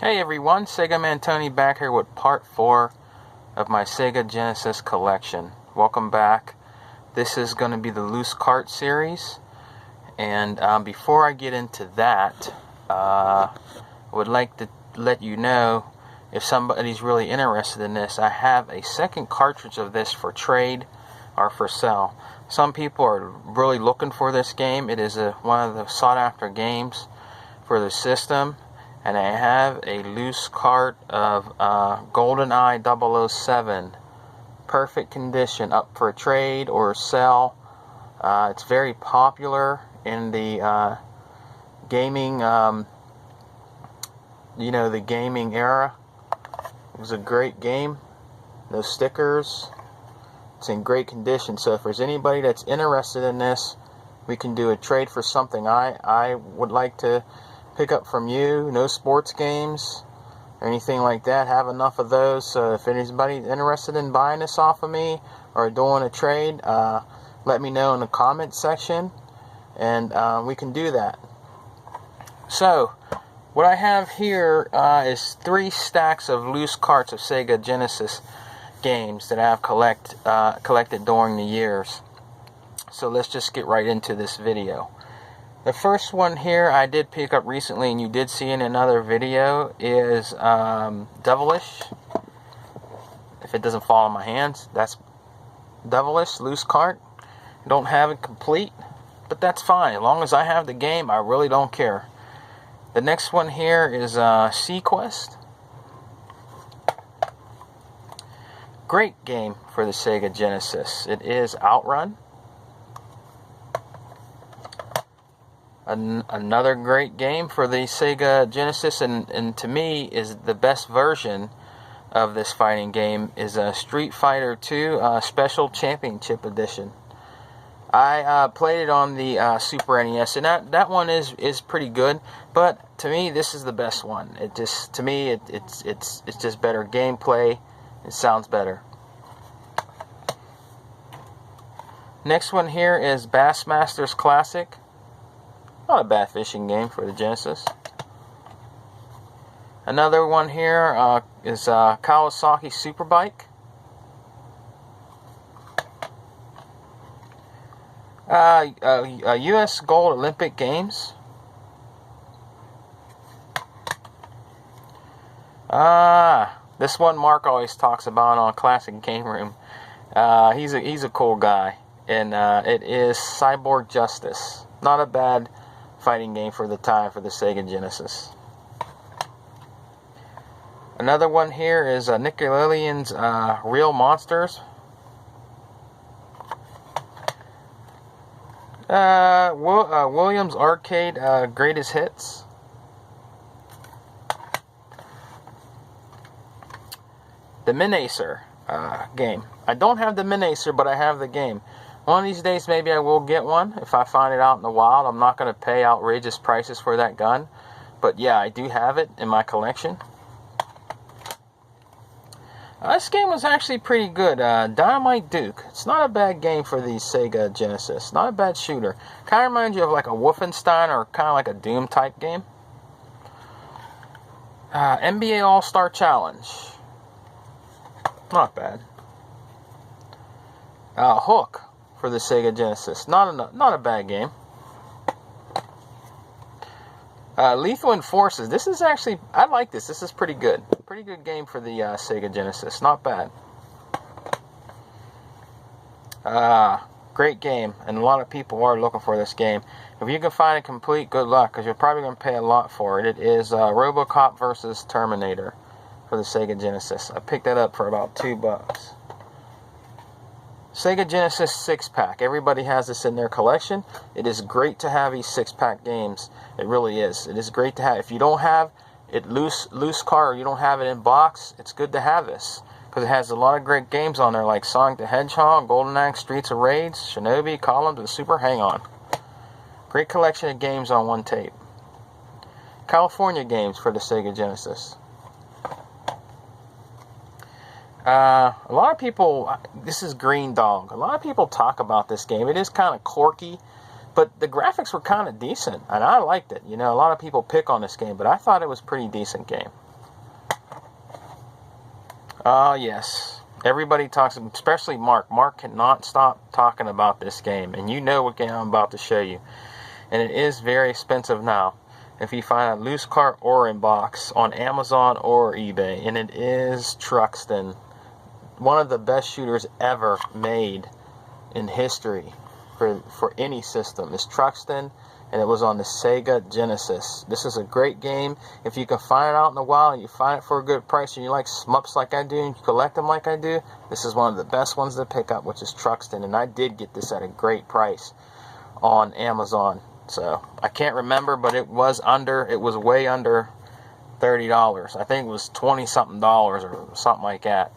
Hey everyone, Sega Man Tony back here with part 4 of my Sega Genesis collection. Welcome back. This is going to be the Loose Cart series. And before I get into that, I would like to let you know, if somebody's really interested in this, I have a second cartridge of this for trade or for sale. Some people are really looking for this game. It is one of the sought after games for the system. And I have a loose cart of GoldenEye 007. Perfect condition, up for a trade or sell. It's very popular in the gaming, the gaming era. It was a great game. No stickers. It's in great condition. So if there's anybody that's interested in this, we can do a trade for something I would like to pick up from you. No sports games or anything like that. Have enough of those. So if anybody's interested in buying this off of me or doing a trade, let me know in the comment section, and we can do that. So what I have here is 3 stacks of loose carts of Sega Genesis games that I've collected during the years. So let's just get right into this video. The first one here I did pick up recently, and you did see in another video, is Devilish. If it doesn't fall in my hands, that's Devilish, loose cart. Don't have it complete, but that's fine. As long as I have the game, I really don't care. The next one here is Sequest. Great game for the Sega Genesis. It is Outrun. Another great game for the Sega Genesis, and to me is the best version of this fighting game, is Street Fighter 2 Special Championship Edition. I played it on the Super NES, and that one is pretty good, but to me this is the best one. It just, to me, it's just better gameplay. It sounds better. Next one here is Bassmasters Classic. Not a bad fishing game for the Genesis. Another one here is Kawasaki Superbike. U.S. Gold Olympic Games. This one Mark always talks about on Classic Game Room. He's a cool guy, and it is Cyborg Justice. Not a bad fighting game for the time for the Sega Genesis. Another one here is Nickelodeon's Real Monsters. Williams Arcade Greatest Hits. The Minacer game. I don't have the Minacer, but I have the game. One of these days, maybe I will get one if I find it out in the wild. I'm not going to pay outrageous prices for that gun. But yeah, I do have it in my collection. This game was actually pretty good. Dynamite Duke. It's not a bad game for the Sega Genesis. Not a bad shooter. Kind of reminds you of like a Wolfenstein or kind of like a Doom type game. NBA All-Star Challenge. Not bad. Hook for the Sega Genesis. Not a bad game. Lethal Enforcers. This is actually, I like this. This is pretty good. Pretty good game for the Sega Genesis. Not bad. Great game, and a lot of people are looking for this game. If you can find it complete, good luck, because you're probably going to pay a lot for it. It is RoboCop versus Terminator for the Sega Genesis. I picked that up for about $2. Sega Genesis 6-pack. Everybody has this in their collection. It is great to have these 6-pack games. It really is. It is great to have. If you don't have it loose cart, or you don't have it in box, it's good to have this, because it has a lot of great games on there, like Sonic the Hedgehog, GoldenEye, Streets of Rage, Shinobi, Columns, and Super Hang-On. Great collection of games on one tape. California games for the Sega Genesis. A lot of people, this is Green Dog. A lot of people talk about this game. It is kind of quirky, but the graphics were kind of decent, and I liked it. You know, a lot of people pick on this game, but I thought it was a pretty decent game. Yes. Everybody talks, especially Mark. Mark cannot stop talking about this game. And you know what game I'm about to show you. And it is very expensive now. If you find a loose cart or in box on Amazon or eBay. And it is Truxton. One of the best shooters ever made in history for any system. It's Truxton. And it was on the Sega Genesis. This is a great game. If you can find it out in the wild and you find it for a good price and you like shmups like I do and you collect them like I do, this is one of the best ones to pick up, which is Truxton. And I did get this at a great price on Amazon. So I can't remember, but it was way under $30. I think it was $20-something or something like that.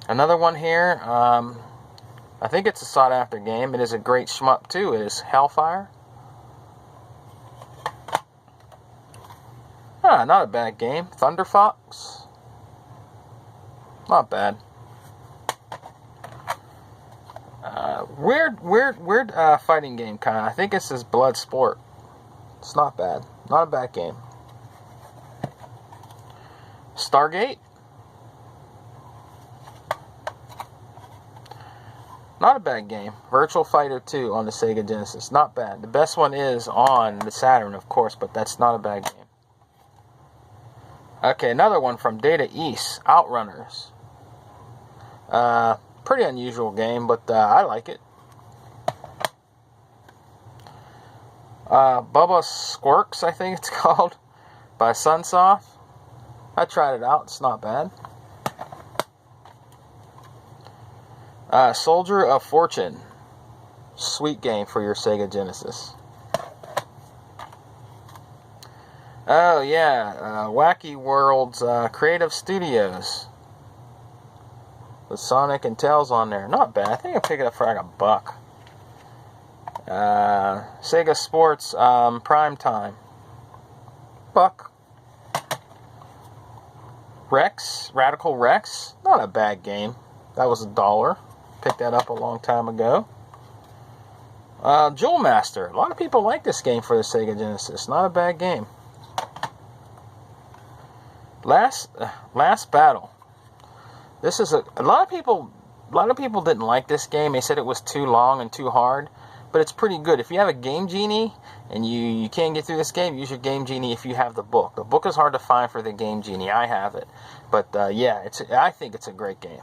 Another one here, I think it's a sought after game. It is a great shmup too. It is Hellfire. Not a bad game. Thunder Fox. Not bad. Weird fighting game kind of. I think it's this Blood Sport. It's not bad. Not a bad game. Stargate. Not a bad game. Virtual Fighter 2 on the Sega Genesis. Not bad. The best one is on the Saturn, of course, but that's not a bad game. Okay, another one from Data East, Outrunners. Pretty unusual game, but I like it. Bubba Squirks, I think it's called, by Sunsoft. I tried it out, it's not bad. Soldier of Fortune. Sweet game for your Sega Genesis. Oh yeah, Wacky Worlds Creative Studios with Sonic and Tails on there. Not bad. I think I picked it up for like $1. Sega Sports Prime Time. $1. Rex, Radical Rex. Not a bad game. That was $1. Picked that up a long time ago. Jewel Master. A lot of people like this game for the Sega Genesis. Not a bad game. Last Battle. This is a lot of people didn't like this game. They said it was too long and too hard, but it's pretty good. If you have a Game Genie and you can't get through this game, use your Game Genie if you have the book. The book is hard to find for the Game Genie. I have it, but yeah, I think it's a great game.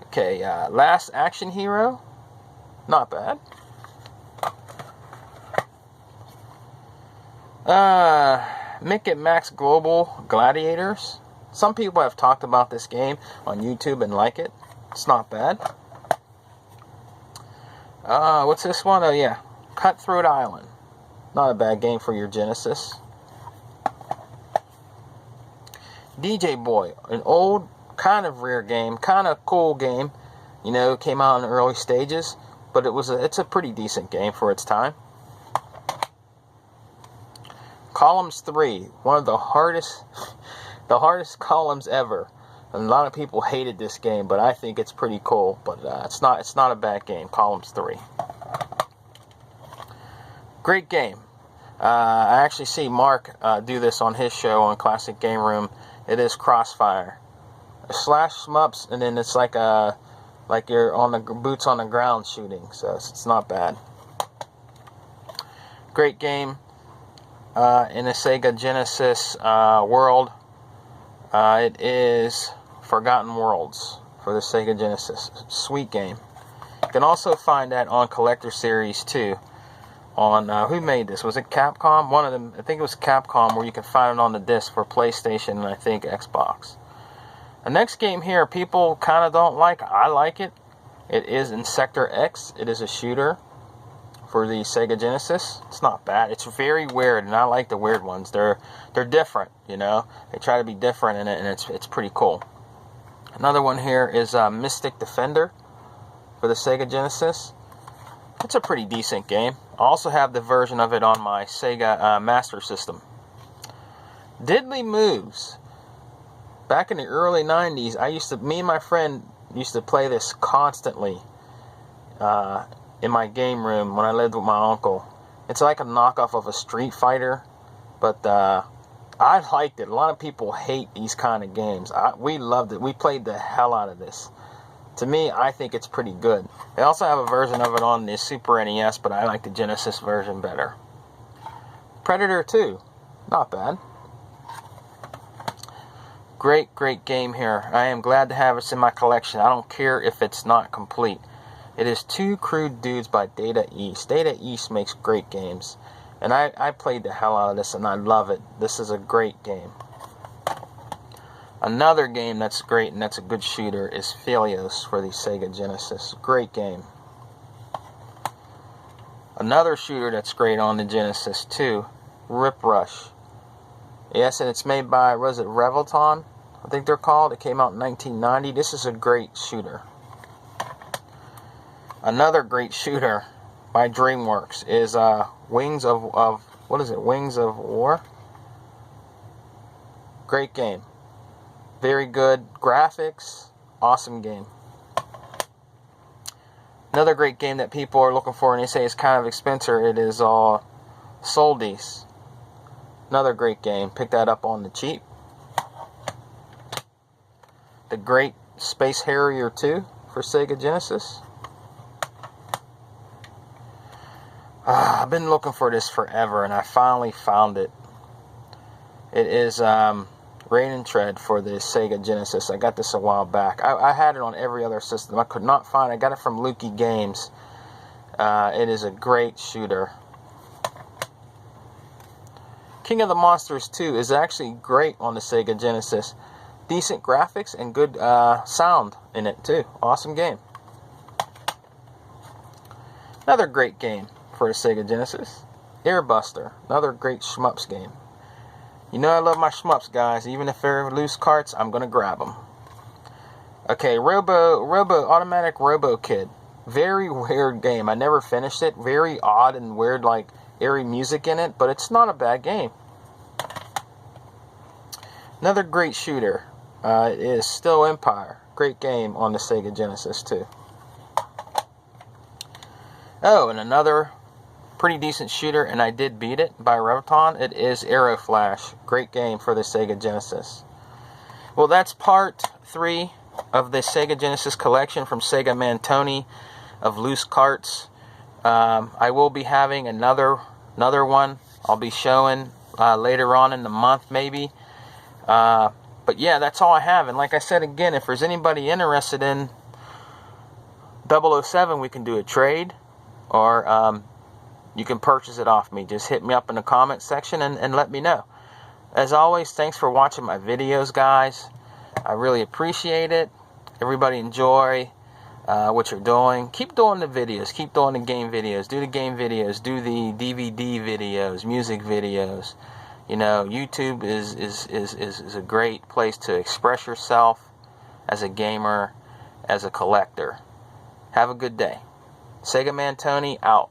Okay, Last Action Hero. Not bad. Mick and Max Global Gladiators. Some people have talked about this game on YouTube and like it. It's not bad. What's this one? Oh yeah, Cutthroat Island. Not a bad game for your Genesis. DJ Boy, an old, kind of rare game, kind of cool game. You know, came out in the early stages, but it's a pretty decent game for its time. Columns 3, one of the hardest columns ever. And a lot of people hated this game, but I think it's pretty cool. But it's not a bad game. Columns 3, great game. I actually see Mark do this on his show on Classic Game Room. It is Crossfire, slash shmups, and then it's like you're on the boots on the ground shooting. So it's not bad. Great game. In the Sega Genesis world, it is Forgotten Worlds for the Sega Genesis. Sweet game. You can also find that on Collector Series 2. On who made this? Was it Capcom? One of them. I think it was Capcom, where you can find it on the disc for PlayStation and I think Xbox. The next game here, people kind of don't like. I like it. It is Insector X. It is a shooter for the Sega Genesis. It's not bad. It's very weird, and I like the weird ones. They're different, you know. They try to be different in it, and it's pretty cool. Another one here is Mystic Defender for the Sega Genesis. It's a pretty decent game. I also have the version of it on my Sega Master System. Diddly Moves. Back in the early 90s, me and my friend used to play this constantly in my game room when I lived with my uncle. It's like a knockoff of a Street Fighter, but I liked it. A lot of people hate these kind of games. We loved it. We played the hell out of this. To me, I think it's pretty good. They also have a version of it on the Super NES, but I like the Genesis version better. Predator 2. Not bad. Great, great game here. I am glad to have this in my collection. I don't care if it's not complete. It is Two Crude Dudes by Data East. Data East makes great games. And I played the hell out of this, and I love it. This is a great game. Another game that's great, and that's a good shooter, is Philios for the Sega Genesis. Great game. Another shooter that's great on the Genesis, too, Rip Rush. Yes, and it's made by, was it Revelton? I think they're called. It came out in 1990. This is a great shooter. Another great shooter by DreamWorks is Wings of what is it? Wings of War? Great game. Very good graphics. Awesome game. Another great game that people are looking for and they say it's kind of expensive. It is Soldies. Another great game. Pick that up on the cheap. The Great Space Harrier 2 for Sega Genesis. I've been looking for this forever, and I finally found it. It is Rain and Tread for the Sega Genesis. I got this a while back. I had it on every other system. I could not find it. I got it from Lukey Games. It is a great shooter. King of the Monsters 2 is actually great on the Sega Genesis. Decent graphics and good sound in it too. Awesome game. Another great game for the Sega Genesis. Airbuster. Another great shmups game. You know I love my shmups, guys. Even if they're loose carts, I'm going to grab them. Okay, Automatic Robo Kid. Very weird game. I never finished it. Very odd and weird, like airy music in it, but it's not a bad game. Another great shooter is Still Empire. Great game on the Sega Genesis too. Oh, and another pretty decent shooter, and I did beat it, by Revelton. It is Aero Flash. Great game for the Sega Genesis. Well, that's part 3 of the Sega Genesis collection from Sega Mantoni of loose carts. I will be having another one I'll be showing later on in the month, maybe. But yeah, that's all I have. And like I said again, if there's anybody interested in 007, we can do a trade, or you can purchase it off me. Just hit me up in the comment section and let me know. As always, thanks for watching my videos, guys. I really appreciate it. Everybody enjoy what you're doing. Keep doing the videos. Keep doing the game videos. Do the game videos. Do the DVD videos, music videos. You know, YouTube is a great place to express yourself as a gamer, as a collector. Have a good day. Sega Mantoni out.